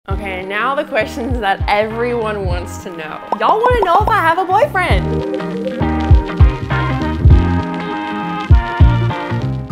Okay, now the questions that everyone wants to know. Y'all want to know if I have a boyfriend?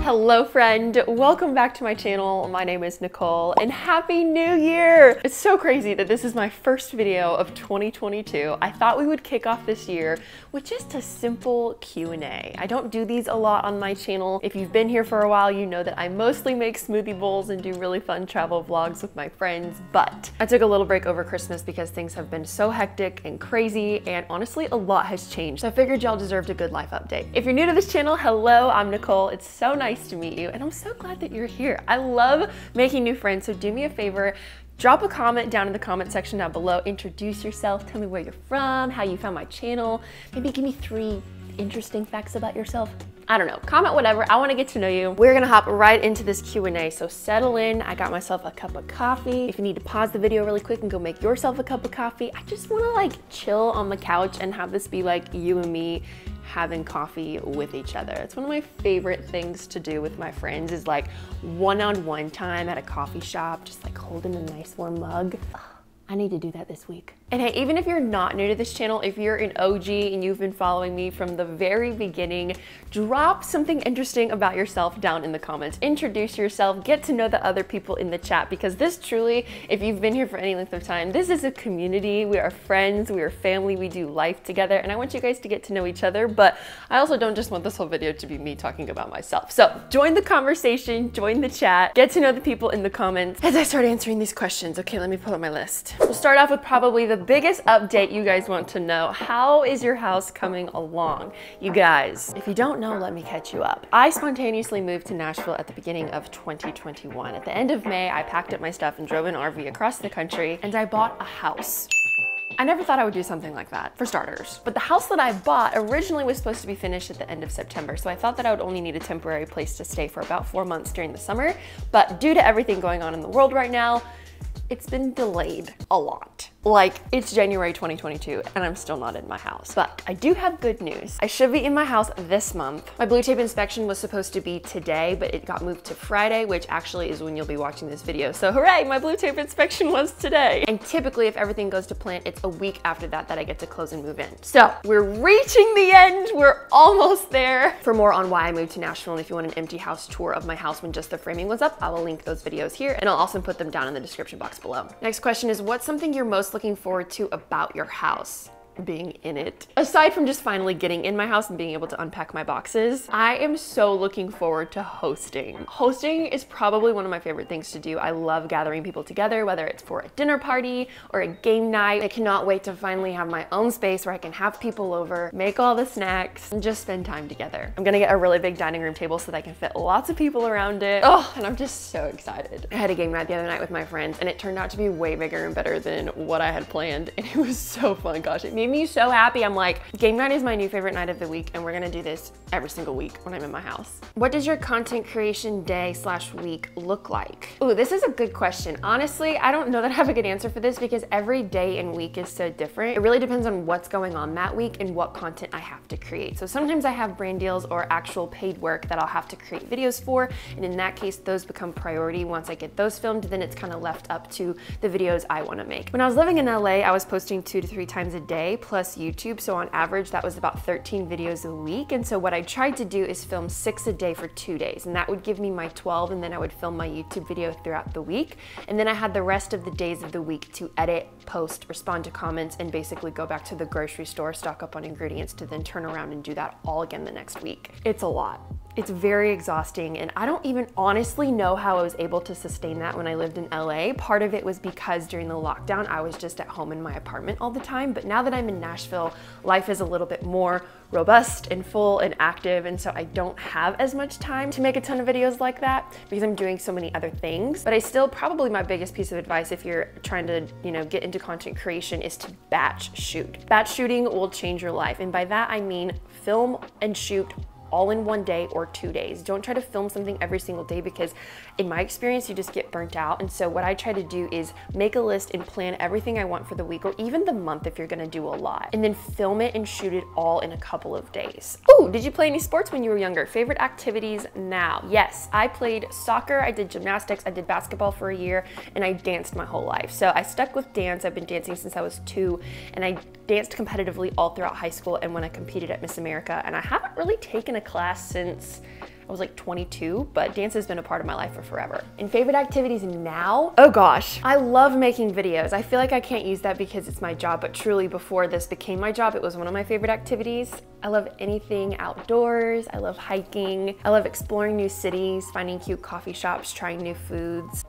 Hello friend, welcome back to my channel. My name is Nicole and Happy New Year! It's so crazy that this is my first video of 2022. I thought we would kick off this year with just a simple Q&A. I don't do these a lot on my channel. If you've been here for a while, you know that I mostly make smoothie bowls and do really fun travel vlogs with my friends, but I took a little break over Christmas because things have been so hectic and crazy, and honestly, a lot has changed. So I figured y'all deserved a good life update. If you're new to this channel, hello, I'm Nicole. It's so nice to meet you, and I'm so glad that you're here. I love making new friends, so do me a favor, drop a comment down in the comment section down below, introduce yourself, tell me where you're from, how you found my channel, maybe give me 3 interesting facts about yourself. I don't know, comment whatever, I wanna get to know you. We're gonna hop right into this Q&A, so settle in. I got myself a cup of coffee. If you need to pause the video really quick and go make yourself a cup of coffee, I just wanna like chill on the couch and have this be like you and me having coffee with each other. It's one of my favorite things to do with my friends, is like one-on-one time at a coffee shop, just like holding a nice warm mug. I need to do that this week. And hey, even if you're not new to this channel, if you're an OG and you've been following me from the very beginning, drop something interesting about yourself down in the comments. Introduce yourself, get to know the other people in the chat, because this truly, if you've been here for any length of time, this is a community. We are friends, we are family, we do life together, and I want you guys to get to know each other, but I also don't just want this whole video to be me talking about myself. So join the conversation, join the chat, get to know the people in the comments as I start answering these questions. Okay, let me pull up my list. We'll start off with probably the biggest update you guys want to know. How is your house coming along? You guys, if you don't know, let me catch you up. I spontaneously moved to Nashville at the beginning of 2021. At the end of May, I packed up my stuff and drove an RV across the country, and I bought a house. I never thought I would do something like that, for starters. But the house that I bought originally was supposed to be finished at the end of September, so I thought that I would only need a temporary place to stay for about 4 months during the summer. But due to everything going on in the world right now, it's been delayed a lot. Like, it's January 2022 and I'm still not in my house. But I do have good news. I should be in my house this month. My blue tape inspection was supposed to be today, but it got moved to Friday, which actually is when you'll be watching this video. So hooray, my blue tape inspection was today. And typically, if everything goes to plan, it's a week after that that I get to close and move in. So we're reaching the end. We're almost there. For more on why I moved to Nashville, and if you want an empty house tour of my house when just the framing was up, I will link those videos here, and I'll also put them down in the description box below. Next question is, what's something you're most looking forward to about your house? Being in it. Aside from just finally getting in my house and being able to unpack my boxes, I am so looking forward to hosting. Hosting is probably one of my favorite things to do. I love gathering people together, whether it's for a dinner party or a game night. I cannot wait to finally have my own space where I can have people over, make all the snacks, and just spend time together. I'm gonna get a really big dining room table so that I can fit lots of people around it. Oh, and I'm just so excited. I had a game night the other night with my friends, and it turned out to be way bigger and better than what I had planned, and it was so fun. Gosh, it made me so happy. I'm like, game night is my new favorite night of the week, and we're gonna do this every single week when I'm in my house. What does your content creation day/week look like? Ooh, this is a good question. Honestly, I don't know that I have a good answer for this because every day and week is so different. It really depends on what's going on that week and what content I have to create. So sometimes I have brand deals or actual paid work that I'll have to create videos for, and in that case, those become priority. Once I get those filmed, then it's kind of left up to the videos I want to make. When I was living in LA, I was posting 2 to 3 times a day plus YouTube, so on average that was about 13 videos a week. And so what I tried to do is film 6 a day for 2 days, and that would give me my 12, and then I would film my YouTube video throughout the week, and then I had the rest of the days of the week to edit, post, respond to comments, and basically go back to the grocery store, stock up on ingredients to then turn around and do that all again the next week. It's a lot. It's very exhausting, and I don't even honestly know how I was able to sustain that when I lived in LA. Part of it was because during the lockdown, I was just at home in my apartment all the time, but now that I'm in Nashville, life is a little bit more robust and full and active, and so I don't have as much time to make a ton of videos like that because I'm doing so many other things. But I still, probably my biggest piece of advice if you're trying to, get into content creation is to batch shoot. Batch shooting will change your life, and by that I mean film and shoot all in one day or 2 days. Don't try to film something every single day because in my experience, you just get burnt out. And so what I try to do is make a list and plan everything I want for the week or even the month if you're gonna do a lot, and then film it and shoot it all in a couple of days. Ooh, did you play any sports when you were younger? Favorite activities now? Yes, I played soccer, I did gymnastics, I did basketball for a year, and I danced my whole life. So I stuck with dance. I've been dancing since I was 2, and I danced competitively all throughout high school and when I competed at Miss America. And I haven't really taken a class since I was like 22, but dance has been a part of my life for forever. And favorite activities now? Oh gosh, I love making videos. I feel like I can't use that because it's my job, but truly before this became my job, it was one of my favorite activities. I love anything outdoors. I love hiking. I love exploring new cities, finding cute coffee shops, trying new foods.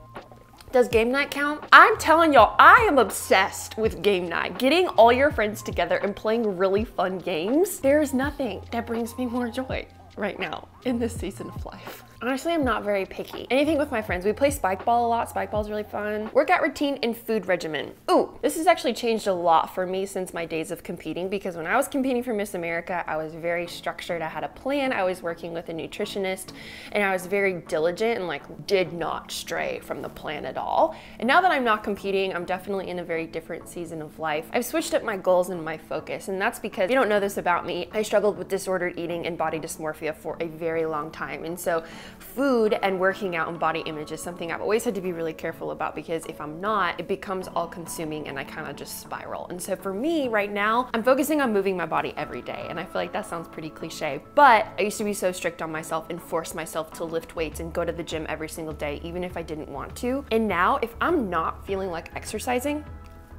Does game night count? I'm telling y'all, I am obsessed with game night. Getting all your friends together and playing really fun games. There's nothing that brings me more joy right now in this season of life. Honestly, I'm not very picky. Anything with my friends. We play spike ball a lot. Spike ball's really fun. Workout routine and food regimen. Ooh, this has actually changed a lot for me since my days of competing, because when I was competing for Miss America, I was very structured. I had a plan. I was working with a nutritionist and I was very diligent and like did not stray from the plan at all. And now that I'm not competing, I'm definitely in a very different season of life. I've switched up my goals and my focus, and that's because you don't know this about me. I struggled with disordered eating and body dysmorphia for a very long time. And so food and working out and body image is something I've always had to be really careful about, because if I'm not, it becomes all consuming and I kind of just spiral. And so for me right now, I'm focusing on moving my body every day. And I feel like that sounds pretty cliche, but I used to be so strict on myself and force myself to lift weights and go to the gym every single day, even if I didn't want to. And now if I'm not feeling like exercising,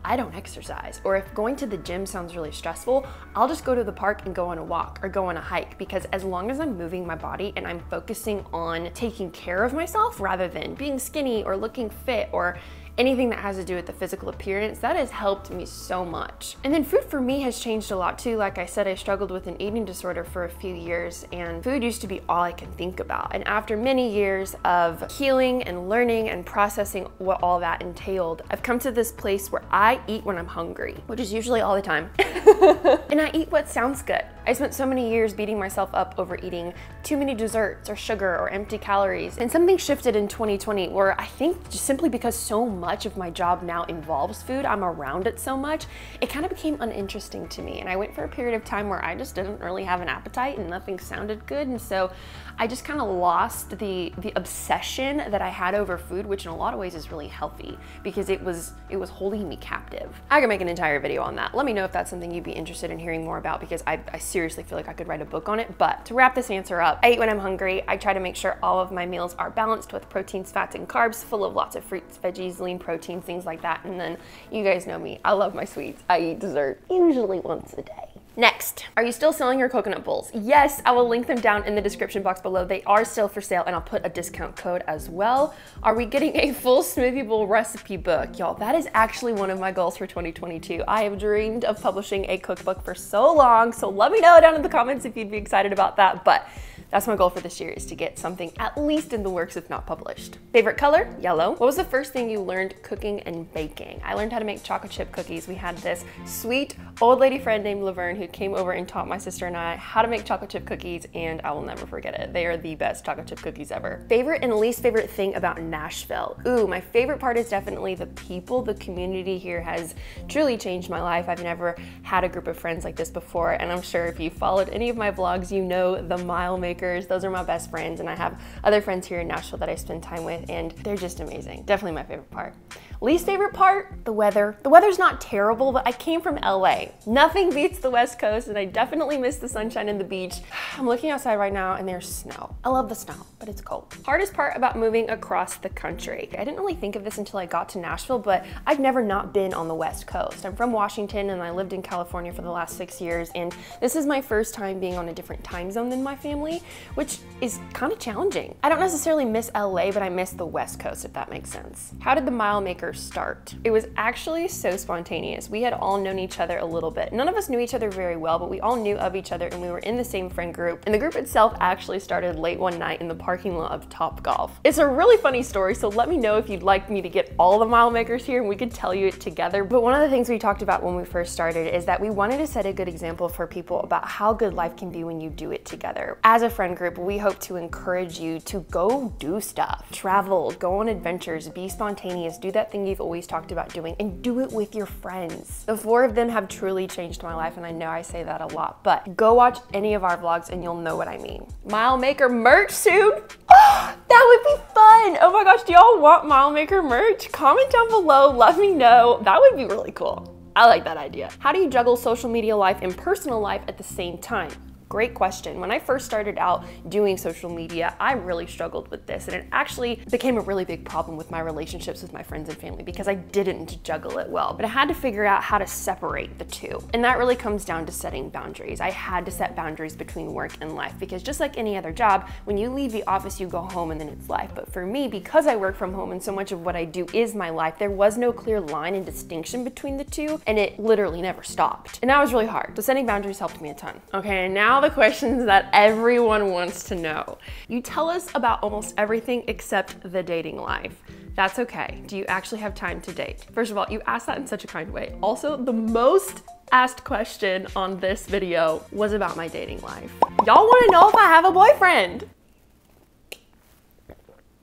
I don't exercise. Or if going to the gym sounds really stressful, I'll just go to the park and go on a walk or go on a hike, because as long as I'm moving my body and I'm focusing on taking care of myself rather than being skinny or looking fit or anything that has to do with the physical appearance, that has helped me so much. And then food for me has changed a lot too. Like I said, I struggled with an eating disorder for a few years, and food used to be all I could think about. And after many years of healing and learning and processing what all that entailed, I've come to this place where I eat when I'm hungry, which is usually all the time. And I eat what sounds good. I spent so many years beating myself up over eating too many desserts or sugar or empty calories. And something shifted in 2020 where I think just simply because so much of my job now involves food, I'm around it so much, it kind of became uninteresting to me. And I went for a period of time where I just didn't really have an appetite and nothing sounded good. And so I just kind of lost the obsession that I had over food, which in a lot of ways is really healthy because it was holding me captive. I could make an entire video on that. Let me know if that's something you'd be interested in hearing more about, because I seriously feel like I could write a book on it. But to wrap this answer up, I eat when I'm hungry. I try to make sure all of my meals are balanced with proteins, fats, and carbs, full of lots of fruits, veggies, lean protein, things like that. And then you guys know me, I love my sweets. I eat dessert usually once a day. Next, are you still selling your coconut bowls? Yes, I will link them down in the description box below. They are still for sale, and I'll put a discount code as well. Are we getting a full smoothie bowl recipe book? Y'all, that is actually one of my goals for 2022. I have dreamed of publishing a cookbook for so long, so let me know down in the comments if you'd be excited about that. But that's my goal for this year, is to get something at least in the works, if not published. Favorite color? Yellow. What was the first thing you learned cooking and baking? I learned how to make chocolate chip cookies. We had this sweet old lady friend named Laverne who came over and taught my sister and I how to make chocolate chip cookies, and I will never forget it. They are the best chocolate chip cookies ever. Favorite and least favorite thing about Nashville? Ooh, my favorite part is definitely the people. The community here has truly changed my life. I've never had a group of friends like this before, and I'm sure if you followed any of my vlogs, you know the mile makers. Those are my best friends, and I have other friends here in Nashville that I spend time with, and they're just amazing. Definitely my favorite part. Least favorite part? The weather. The weather's not terrible, but I came from LA. Nothing beats the West Coast, and I definitely miss the sunshine and the beach. I'm looking outside right now and there's snow. I love the snow, but it's cold. Hardest part about moving across the country. I didn't really think of this until I got to Nashville, but I've never not been on the West Coast. I'm from Washington and I lived in California for the last 6 years, and this is my first time being on a different time zone than my family, which is kind of challenging. I don't necessarily miss LA, but I miss the West Coast, if that makes sense. How did the mile maker start? It was actually so spontaneous. We had all known each other a little bit. None of us knew each other very well, but we all knew of each other and we were in the same friend group. And the group itself actually started late one night in the parking lot of Topgolf. It's a really funny story, so let me know if you'd like me to get all the mile makers here and we could tell you it together. But one of the things we talked about when we first started is that we wanted to set a good example for people about how good life can be when you do it together. As a friend group, we hope to encourage you to go do stuff, travel, go on adventures, be spontaneous, do that thing you've always talked about doing, and do it with your friends. The 4 of them have truly changed my life, and I know I say that a lot, but go watch any of our vlogs and you'll know what I mean. Mile Maker merch soon. Oh, that would be fun. Oh my gosh, do y'all want Mile Maker merch? Comment down below, let me know. That would be really cool. I like that idea. How do you juggle social media life and personal life at the same time? Great question. When I first started out doing social media, I really struggled with this, and it actually became a really big problem with my relationships with my friends and family because I didn't juggle it well. But I had to figure out how to separate the two. And that really comes down to setting boundaries. I had to set boundaries between work and life because just like any other job, when you leave the office, you go home and then it's life. But for me, because I work from home and so much of what I do is my life, there was no clear line and distinction between the two, and it literally never stopped. And that was really hard. So setting boundaries helped me a ton. Okay, and now the questions that everyone wants to know. You tell us about almost everything except the dating life. That's okay. Do you actually have time to date? First of all, you asked that in such a kind way. Also, the most asked question on this video was about my dating life. Y'all want to know if I have a boyfriend?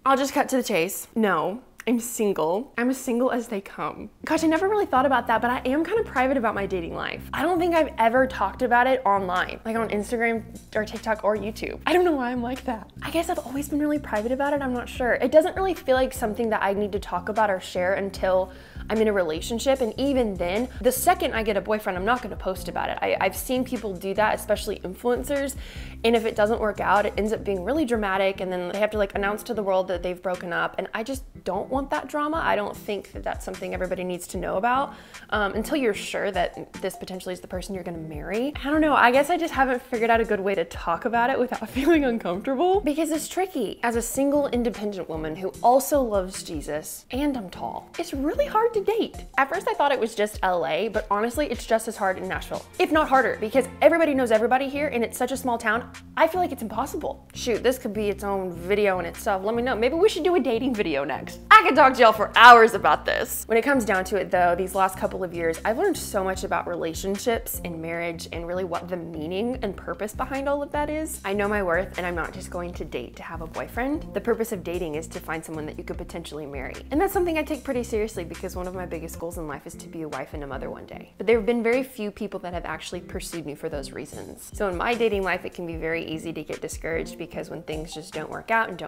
I'll just cut to the chase. No. I'm single. I'm as single as they come. Gosh, I never really thought about that, but I am kind of private about my dating life. I don't think I've ever talked about it online, like on Instagram or TikTok or YouTube. I don't know why I'm like that. I guess I've always been really private about it, I'm not sure. It doesn't really feel like something that I need to talk about or share until I'm in a relationship, and even then, the second I get a boyfriend, I'm not gonna post about it. I've seen people do that, especially influencers, and if it doesn't work out, it ends up being really dramatic, and then they have to like announce to the world that they've broken up, and I just don't want that drama. I don't think that that's something everybody needs to know about until you're sure that this potentially is the person you're gonna marry. I don't know, I guess I just haven't figured out a good way to talk about it without feeling uncomfortable because it's tricky. As a single independent woman who also loves Jesus, and I'm tall, it's really hard to date. At first I thought it was just LA, but honestly it's just as hard in Nashville, if not harder, because everybody knows everybody here and it's such a small town. I feel like it's impossible. Shoot, this could be its own video in itself. Let me know. Maybe we should do a dating video next. I could talk to y'all for hours about this. When it comes down to it though, these last couple of years, I've learned so much about relationships and marriage and really what the meaning and purpose behind all of that is. I know my worth and I'm not just going to date to have a boyfriend. The purpose of dating is to find someone that you could potentially marry. And that's something I take pretty seriously because one of my biggest goals in life is to be a wife and a mother one day. But there have been very few people that have actually pursued me for those reasons. So in my dating life, it can be very easy to get discouraged because when things just don't work out,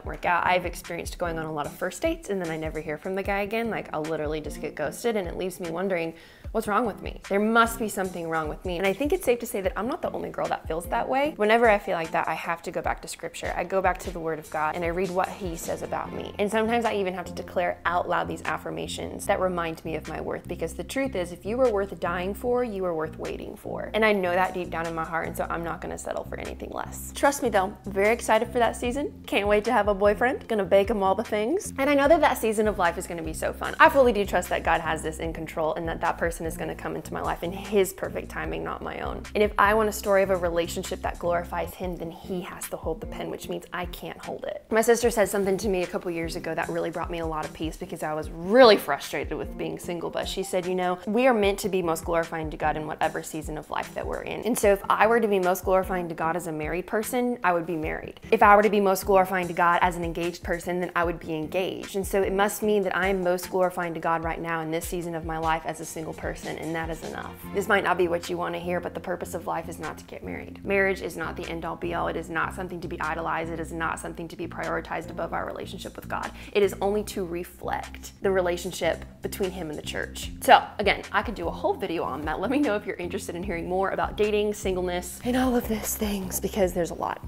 I've experienced going on a lot of first dates and then I never hear from the guy again. Like I'll literally just get ghosted and it leaves me wondering, what's wrong with me? There must be something wrong with me. And I think it's safe to say that I'm not the only girl that feels that way. Whenever I feel like that, I have to go back to scripture. I go back to the word of God and I read what he says about me. And sometimes I even have to declare out loud these affirmations that remind me of my worth, because the truth is if you were worth dying for, you were worth waiting for. And I know that deep down in my heart, and so I'm not gonna settle for anything less. Trust me though, I'm very excited for that season. Can't wait to have a boyfriend. Gonna bake him all the things. And I know that that season of life is gonna be so fun. I fully do trust that God has this in control and that that person is gonna come into my life in his perfect timing, not my own. And if I want a story of a relationship that glorifies him, then he has to hold the pen, which means I can't hold it. My sister said something to me a couple years ago that really brought me a lot of peace because I was really frustrated with being single, but she said, you know, we are meant to be most glorifying to God in whatever season of life that we're in. And so if I were to be most glorifying to God as a married person, I would be married. If I were to be most glorifying to God as an engaged person, then I would be engaged. And so it must mean that I am most glorifying to God right now in this season of my life as a single person, and that is enough. This might not be what you want to hear, but the purpose of life is not to get married. Marriage is not the end all be all. It is not something to be idolized. It is not something to be prioritized above our relationship with God. It is only to reflect the relationship between him and the church. So again, I could do a whole video on that. Let me know if you're interested in hearing more about dating, singleness, and all of those things, because there's a lot.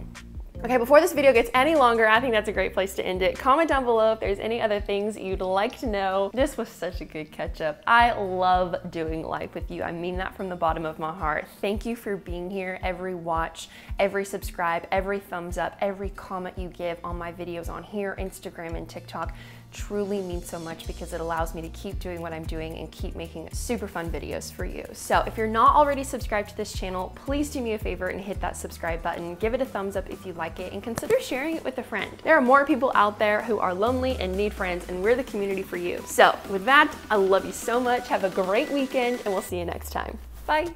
Okay, before this video gets any longer, I think that's a great place to end it. Comment down below if there's any other things you'd like to know. This was such a good catch up. I love doing life with you. I mean that from the bottom of my heart. Thank you for being here. Every watch, every subscribe, every thumbs up, every comment you give on my videos on here, Instagram, and TikTok truly means so much because it allows me to keep doing what I'm doing and keep making super fun videos for you. So if you're not already subscribed to this channel, please do me a favor and hit that subscribe button. Give it a thumbs up if you like it and consider sharing it with a friend. There are more people out there who are lonely and need friends, and we're the community for you. So with that, I love you so much. Have a great weekend and we'll see you next time. Bye.